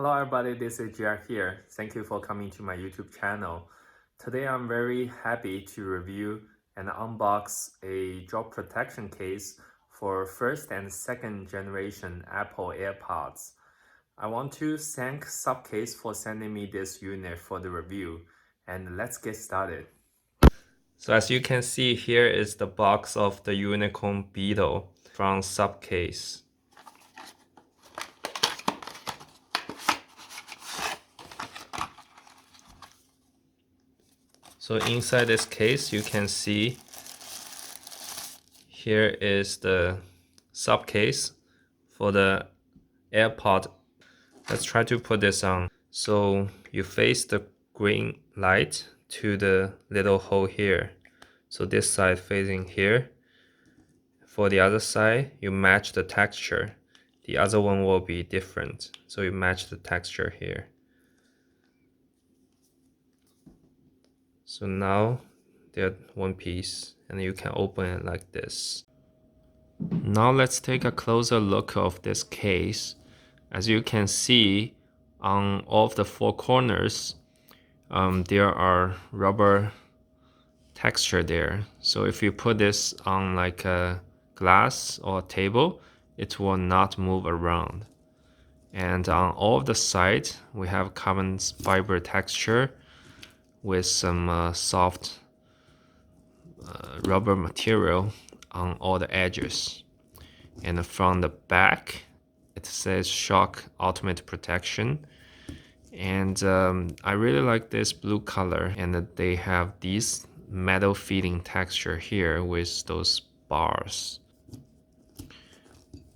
Hello everybody, this is Jack here. Thank you for coming to my YouTube channel. Today I'm very happy to review and unbox a drop protection case for first and second generation Apple AirPods. I want to thank Supcase for sending me this unit for the review, and let's get started. So as you can see, here is the box of the Unicorn Beetle from Supcase. So inside this case, you can see here is the Supcase for the AirPod. Let's try to put this on. So you face the green light to the little hole here. So this side facing here. For the other side, you match the texture. The other one will be different. So you match the texture here. So now they're one piece and you can open it like this. Now let's take a closer look of this case. As you can see, on all of the four corners, there are rubber texture there. So if you put this on like a glass or a table, it will not move around. And on all of the sides, we have carbon fiber texture with some soft rubber material on all the edges. And from the back, it says Shock Ultimate Protection. And I really like this blue color, and they have these metal feeling texture here with those bars.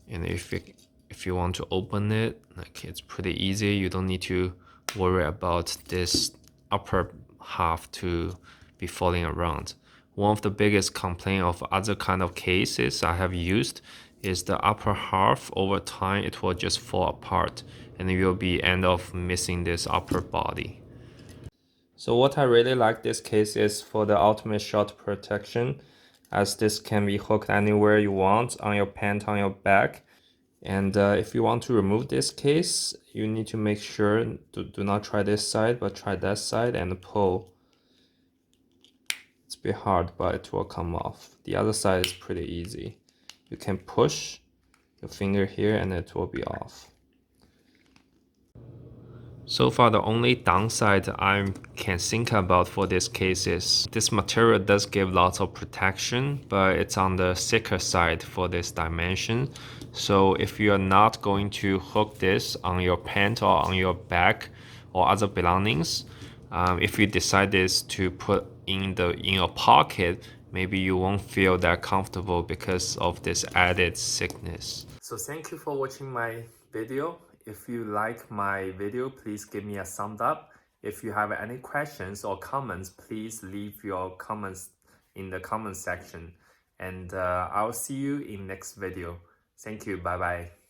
And if you want to open it, like, it's pretty easy. You don't need to worry about this upper half to be falling around. One of the biggest complaints of other kind of cases I have used is the upper half. Over time it will just fall apart and you'll be end up missing this upper body. So what I really like this case is for the ultimate shot protection, as this can be hooked anywhere you want, on your pant, on your back. And if you want to remove this case, you need to make sure to do not try this side, but try that side and pull. It's a bit hard, but it will come off. The other side is pretty easy. You can push your finger here and it will be off. So far, the only downside I can think about for this case is this material does give lots of protection, but it's on the thicker side for this dimension. So if you're not going to hook this on your pant or on your back or other belongings, if you decide this to put in your pocket, maybe you won't feel that comfortable because of this added thickness. So thank you for watching my video. If you like my video, please give me a thumbs up. If you have any questions or comments, please leave your comments in the comment section. And I'll see you in next video. Thank you. Bye bye.